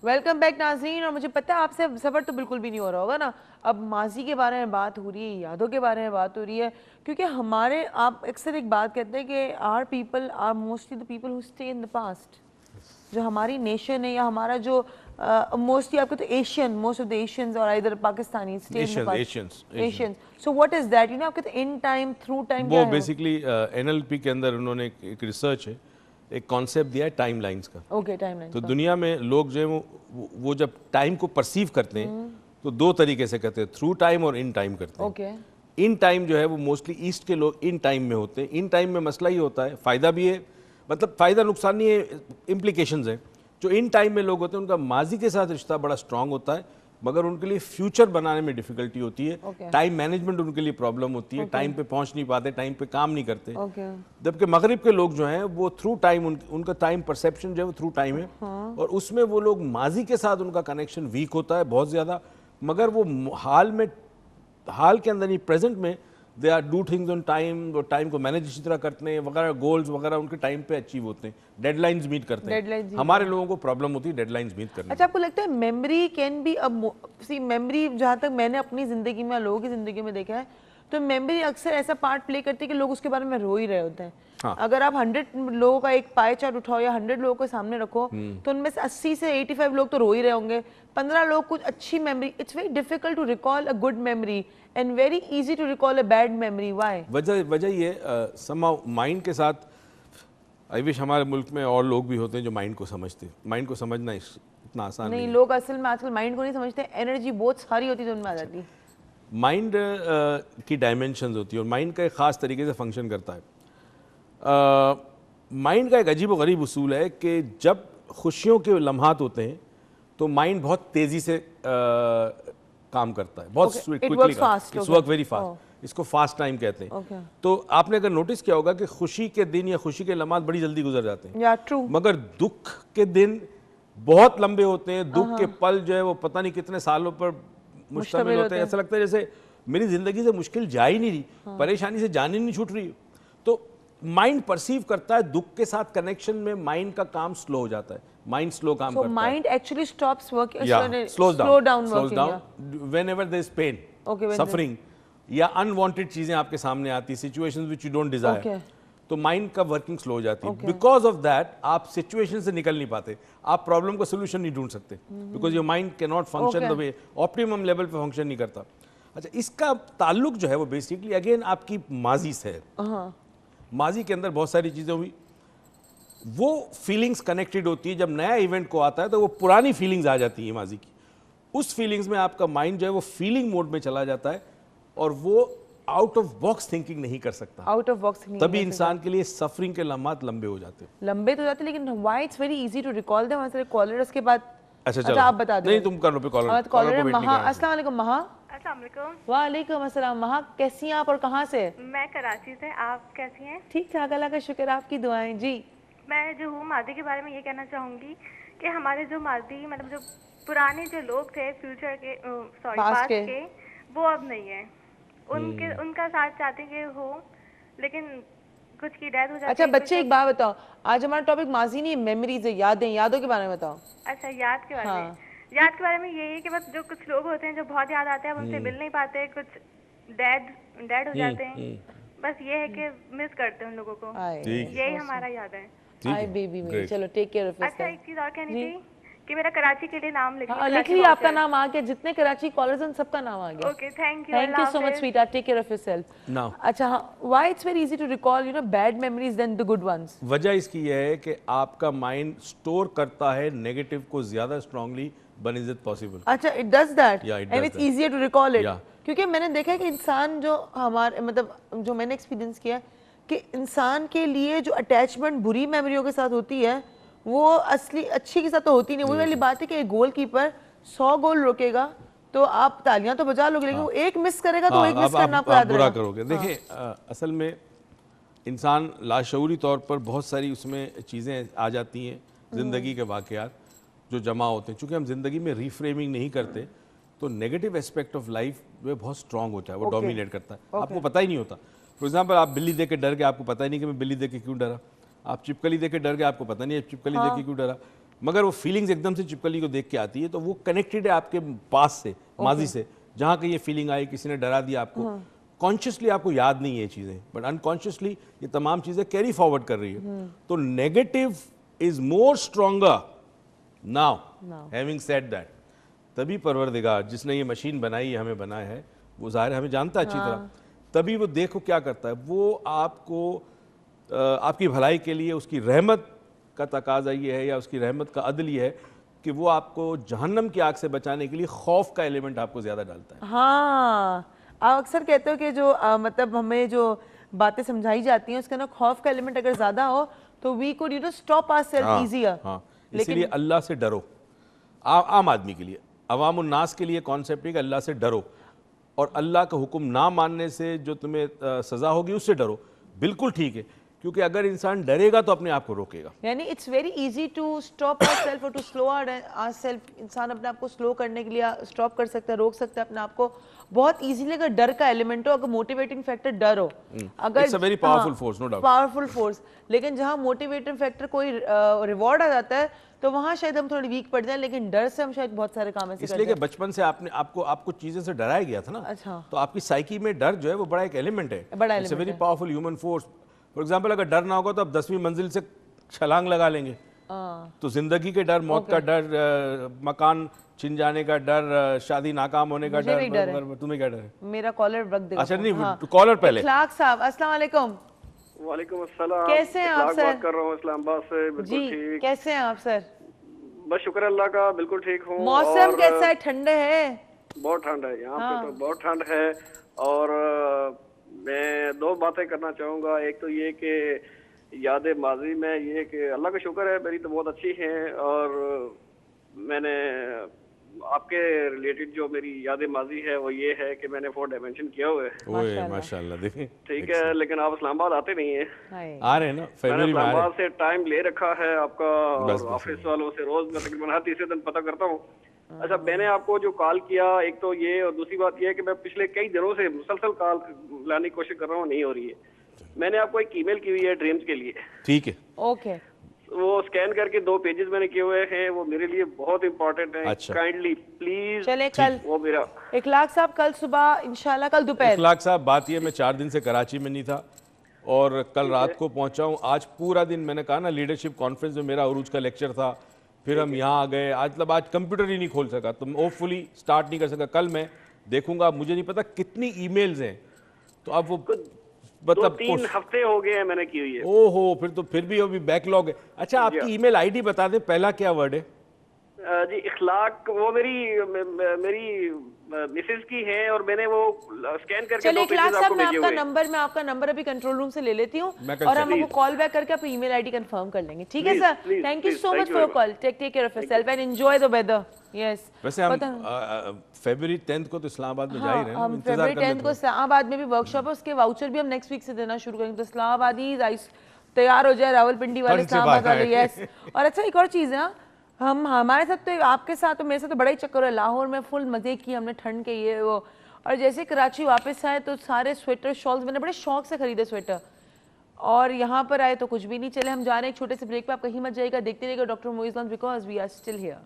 Welcome back नाज़रीन। और मुझे पता है आपसे सफ़र तो बिल्कुल भी नहीं हो रहा होगा ना। अब माजी के बारे में बात हो रही है, यादों के बारे में बात हो रही है, क्योंकि हमारे आप अक्सर एक बात कहते हैं कि are people are mostly the people who stay in the past. जो हमारी नेशन है या हमारा जो मोस्टली आपको तो Asian, most of the Asians और इधर Pakistani stay in the past, Asians. So what is that, you know, आपके तो इन टाइम थ्रू टाइम क्या वो है? बेसिकली एनएलपी के अंदर उन्होंने एक रिसर्च है, एक कॉन्सेप्ट दिया है टाइम लाइंस का। ओके, टाइम लाइन तो का। दुनिया में लोग जो है वो जब टाइम को परसीव करते हैं तो दो तरीके से करते हैं, थ्रू टाइम और इन टाइम करते हैं। ओके। इन टाइम जो है वो मोस्टली ईस्ट के लोग इन टाइम में होते हैं। इन टाइम में मसला ही होता है, फ़ायदा भी है, मतलब फ़ायदा नुकसान नहीं है, इम्प्लीकेशंस हैं। जो इन टाइम में लोग होते हैं उनका माजी के साथ रिश्ता बड़ा स्ट्रांग होता है, मगर उनके लिए फ्यूचर बनाने में डिफिकल्टी होती है। टाइम मैनेजमेंट उनके लिए प्रॉब्लम होती है, टाइम पे पहुंच नहीं पाते, टाइम पे काम नहीं करते। जबकि मगरिब के लोग जो हैं वो थ्रू टाइम, उनका टाइम परसेप्शन जो है वो थ्रू टाइम है। और उसमें वो लोग माजी के साथ उनका कनेक्शन वीक होता है बहुत ज़्यादा, मगर वो हाल के अंदर ही प्रेजेंट में they are do things on time, वो टाइम को मैनेज इसी तरह करते हैं वगैरह, गोल्स वगैरह उनके टाइम पे अचीव होते हैं, डेडलाइंस मीट करते हैं। हमारे लोगों को प्रॉब्लम होती है डेडलाइंस मीट करने। अच्छा, आपको लगता है मेमोरी कैन बी, अब सी मेमोरी जहाँ तक मैंने अपनी ज़िंदगी में, लोगों की ज़िंदगी में देखा है, तो मेमोरी अक्सर ऐसा पार्ट प्ले करती है कि लोग उसके बारे में रो ही रहे होते हैं। हाँ। अगर आप 100 लोगों का एक पाई चार्ट उठाओ या 100 लोगों को सामने रखो तो उनमें से 80 से 85 लोग तो रो ही रहे होंगे, 15 लोग कुछ अच्छी memory. It's very difficult to recall a good memory and very easy to recall a bad memory. Why? वजह ये समहाउ माइंड के साथ, आई विश हमारे मुल्क में और लोग भी होते हैं जो माइंड को समझते हैं। माइंड को समझना इतना आसान नहीं। लोग असल में आजकल माइंड को नहीं समझते, एनर्जी बहुत सारी होती है तो उनमें आ जाती है। माइंड की डायमेंशंस होती है और माइंड का एक ख़ास तरीके से फंक्शन करता है। माइंड का एक अजीब व गरीब उसूल है कि जब खुशियों के लम्हात होते हैं तो माइंड बहुत तेज़ी से काम करता है, बहुत quickly, it's work very fast. इसको फास्ट टाइम कहते हैं। तो आपने अगर नोटिस किया होगा कि खुशी के दिन या खुशी के लम्हात बड़ी जल्दी गुजर जाते हैं, ट्रू। मगर दुख के दिन बहुत लंबे होते हैं। दुख के पल जो है वो पता नहीं कितने सालों पर मुश्तमिल होते हैं। ऐसा लगता है जैसे मेरी जिंदगी से मुश्किल जा ही नहीं रही, परेशानी से जान ही नहीं छूट रही। तो माइंड परसीव करता है दुख के साथ कनेक्शन में माइंड का काम स्लो हो जाता है, माइंड स्लो काम करता है। Mind actually stops working, slows down whenever there is pain, suffering या अनवांटेड चीजें आपके सामने आती, situations which you don't desire, तो माइंड का वर्किंग स्लो हो जाती है। बिकॉज ऑफ दैट आप सिचुएशन से निकल नहीं पाते, आप प्रॉब्लम का सोल्यूशन नहीं ढूंढ सकते, because your mind can not function the way, optimum level पे फंक्शन नहीं करता। अच्छा, इसका ताल्लुक जो है वो बेसिकली अगेन आपकी माजी से है। माजी के अंदर बहुत सारी चीज़ें हुई, वो फीलिंग्स कनेक्टेड होती है। जब नया इवेंट को आता है तो वो पुरानी फीलिंग्स आ जाती है माजी की, उस फीलिंग्स में आपका माइंड जो है वो फीलिंग मोड में चला जाता है और वो आउट ऑफ बॉक्स थिंकिंग नहीं कर सकता। आउट ऑफ बॉक्स थिंकिंग, तभी इंसान के लिए सफरिंग के लम्हात लंबे हो जाते हैं। लंबे तो जाते हैं, लेकिन why it's very easy to recall them. हमारे कॉलर्स के बाद अच्छा आप बता दो। नहीं, तुम कर लो पे कॉलर। कॉलर महा, अस्सलाम वालेकुम महा। अस्सलाम वालेकुम। वालेकुम अस्सलाम महा, कैसी हैं आप और कहाँ से? मैं कराची से, आप कैसी हैं? ठीक ठाक, अल्लाह का शुक्र, आपकी दुआएं जी। मैं जो हूँ मादी के बारे में ये कहना चाहूँगी कि हमारे जो मादी, मतलब जो पुराने जो लोग थे फ्यूचर के, सॉरी पास्ट के, वो अब नहीं है। उनका साथ चाहते हैं कि हो, लेकिन कुछ की डेथ हो जाती है। अच्छा बच्चे, एक बात बताओ, आज हमारा टॉपिक माजी नहीं, मेमोरीज है, यादें, यादों के बारे में बताओ। अच्छा, याद के बारे में। याद के बारे में यही है कि बस जो कुछ लोग होते हैं जो बहुत याद आते हैं, उनसे मिल नहीं पाते, कुछ डेड हो जाते हैं, बस ये है कि मिस करते हैं उन लोगों को। यही हमारा याद है। हाय बेबी मेरी, चलो टेक केयर ऑफ अच्छा, एक चीज और कहनी थी कि मेरा कराची के लिए नाम लिख ली, आपका नाम आ गया, जितने कराची कॉलर्स हैं सबका नाम आ गया। Okay, thank you so much sweetheart, take care of yourself now. अच्छा, why it's very easy to recall you know bad memories then the good ones? वजह इसकी यह है कि आपका माइंड स्टोर करता है नेगेटिव को ज्यादा स्ट्रांगली बनिस्बत पॉसिबल। अच्छा, it does that and it's easier to recall it. क्योंकि मैंने देखा है कि इंसान जो हमारे, मतलब जो मैंने एक्सपीरियंस किया कि इंसान के लिए जो अटैचमेंट बुरी मेमोरियों के साथ होती है वो असली अच्छी के साथ तो होती नहीं। वही वाली बात है कि एक गोलकीपर 100 गोल रोकेगा तो आप तालियां तो बजा लोगे, लेकिन वो एक मिस करेगा तो एक मिस करना आपको याद बुरा करोगे। देखिए, असल में इंसान लाशऊरी तौर पर बहुत सारी उसमें चीज़ें आ जाती हैं, ज़िंदगी के वाक़यात जो जमा होते हैं। चूँकि हम ज़िंदगी में रीफ्रेमिंग नहीं करते तो नेगेटिव एस्पेक्ट ऑफ लाइफ में बहुत स्ट्रांग होता है, वो डोमिनेट करता है, आपको पता ही नहीं होता। फॉर एग्जाम्पल, आप बिल्ली देख के डर के, आपको पता ही नहीं कि मैं बिल्ली देख के क्यों डरा। आप चिपकली देख के डर गए, आपको पता नहीं है चिपकली देख के क्यों डरा। मगर वो फीलिंग्स एकदम से छिपकली को देख के आती है, तो वो कनेक्टेड है आपके पास से, माजी से, जहाँ कहीं ये फीलिंग आई, किसी ने डरा दिया आपको, कॉन्शियसली आपको याद नहीं है ये चीज़ें, बट अनकॉन्शियसली ये तमाम चीज़ें कैरी फॉरवर्ड कर रही है। तो negative is more stronger now, having said that, तभी परवरदिगार जिसने ये मशीन बनाई है, हमें बनाया है, वो ज़ाहिर हमें जानता है अच्छी तरह, तभी वो देखो क्या करता है, वो आपको आपकी भलाई के लिए उसकी रहमत का तकाजा ये है या उसकी रहमत का अदल ये है कि वो आपको जहन्नम की आग से बचाने के लिए खौफ का एलिमेंट आपको ज़्यादा डालता है। हाँ, आप अक्सर कहते हो कि जो मतलब हमें जो बातें समझाई जाती हैं उसका ना खौफ का एलिमेंट अगर ज़्यादा हो तो we could stop ourselves easier. हाँ, इसीलिए अल्लाह से डरो। आम आदमी के लिए, अवाम उन्नास के लिए कॉन्सेप्ट है कि अल्लाह से डरो, और अल्लाह का हुक्म ना मानने से जो तुम्हें सज़ा होगी उससे डरो। बिल्कुल ठीक है, क्योंकि अगर इंसान डरेगा तो अपने आप को रोकेगा। यानी it's very easy to stop ourselves और टू स्लो आवरसेल्फ। इंसान अपने आप को स्लो करने के लिए स्टॉप कर सकता है, रोक सकता है अपने आप को बहुत इजीली, अगर डर का एलिमेंट हो, अगर मोटिवेटिंग फैक्टर डर हो, अगर it's a very powerful force, no doubt, powerful force. लेकिन जहां मोटिवेटिंग फैक्टर कोई रिवॉर्ड आ जाता है तो वहां शायद हम थोड़ी वीक पड़ जाए, लेकिन डर से हम शायद बहुत सारे काम ऐसे इसलिए कि बचपन से आपको चीजें से डराया गया था ना। अच्छा, तो आपकी साइकी में डर जो है वो बड़ा एक एलिमेंट है, it's a very powerful human force. For example, अगर डर ना होगा तो आप 10वीं मंजिल से छलांग लगा लेंगे। तो जिंदगी के डर, मौत का डर, मकान छिन जाने का डर, शादी नाकाम होने का डर, तुम्हें क्या डर है? मेरा कॉलर रख देगा। अच्छा नहीं, कॉलर पहले। इखलाक साहब, अस्सलाम वालेकुम। वालेकुम अस्सलाम। कैसे हैं आप सर? बात कर रहा हूँ इस्लामाबाद से। बिल्कुल ठीक। कैसे हैं आप सर? बस शुक्र अल्लाह का, बिल्कुल ठीक हूँ। मौसम कैसा है? ठंडे है? बहुत ठंड है यहाँ पे, तो बहुत ठंड है। और मैं दो बातें करना चाहूँगा। एक तो ये कि याद माजी में ये कि अल्लाह का शुक्र है मेरी तो बहुत अच्छी है, और मैंने आपके रिलेटेड जो मेरी याद माजी है वो ये है कि मैंने 4 डायमेंशन किया हुआ है। माशाल्लाह, देखिए ठीक है, लेकिन आप इस्लामाबाद आते नहीं है। आ रहे हैं ना, फरवरी में आ रहे हैं। इस्लामाबाद से टाइम ले रखा है आपका, और ऑफिस वालों से रोज मैं तकरीबन हर तीसरे दिन पता करता हूँ। अच्छा, मैंने आपको जो कॉल किया, एक तो ये, और दूसरी बात ये है कि मैं पिछले कई दिनों से मुसलसल कॉल लाने की कोशिश कर रहा हूँ, नहीं हो रही है। मैंने आपको एक ईमेल की हुई है ड्रीम्स के लिए। ठीक है, ओके। वो स्कैन करके 2 पेजेस मैंने किए हुए हैं, वो मेरे लिए बहुत इंपॉर्टेंट है। अच्छा। Kindly please. चले कल वो मेरा इखलाक साहब कल सुबह इंशाल्लाह, कल दोपहर। इखलाक साहब, बात ये, मैं 4 दिन से कराची में नहीं था और कल रात को पहुंचा हूँ। आज पूरा दिन, मैंने कहा ना, लीडरशिप कॉन्फ्रेंस में मेरा उरूज का लेक्चर था, फिर हम यहाँ आ गए। आज कंप्यूटर ही नहीं खोल सका, तो होपफुली स्टार्ट नहीं कर सका। कल मैं देखूंगा, मुझे नहीं पता कितनी ईमेल्स हैं, तो अब वो मतलब 2-3 हफ्ते हो गए हैं मैंने की हुई है। ओहो, फिर भी अभी बैकलॉग है। अच्छा, आपकी ईमेल आईडी बता दें, पहला क्या वर्ड है? जी, इखलाक, वो मेरी मिसेज की है, और मैंने वो स्कैन करके चलिए 2 इखलाक पेजेस साहब, आपको मैं भेजे आपका हुए। नंबर मैं आपका नंबर अभी कंट्रोल रूम से ले लेती हूँ मैं और हम आपको कॉल बैक करके आपकी ईमेल आईडी कंफर्म कर लेंगे। ठीक है Please, sir? please, thank you please, so thank much you for your very call. Take care of yourself and enjoy the weather. Yes, वैसे हम फरवरी 10 को तो इस्लामाबाद में जा ही रहे हैं, हम फरवरी 10 को इस्लामाबाद में भी वर्कशॉप है, उसके वाउचर भी हम नेक्स्ट वीक से देना शुरू करेंगे। तो इस्लामाबादी राइस तैयार हो जाए, रावलपिंडी वाले, इस्लामाबाद वाले। यस। और अच्छा, एक और चीज़ है, हम हमारे साथ तो, आपके साथ तो मेरे साथ तो बड़ा ही चक्कर है। लाहौर में फुल मजे किए हमने ठंड के ये वो, और जैसे कराची वापस आए तो सारे स्वेटर शॉल्स मैंने बड़े शौक से खरीदे स्वेटर, और यहाँ पर आए तो कुछ भी नहीं। चले हम जा रहे हैं एक छोटे से ब्रेक पे, आप कहीं मत जाइएगा, देखते रहिएगा doctor Moiz launch, because we are still here.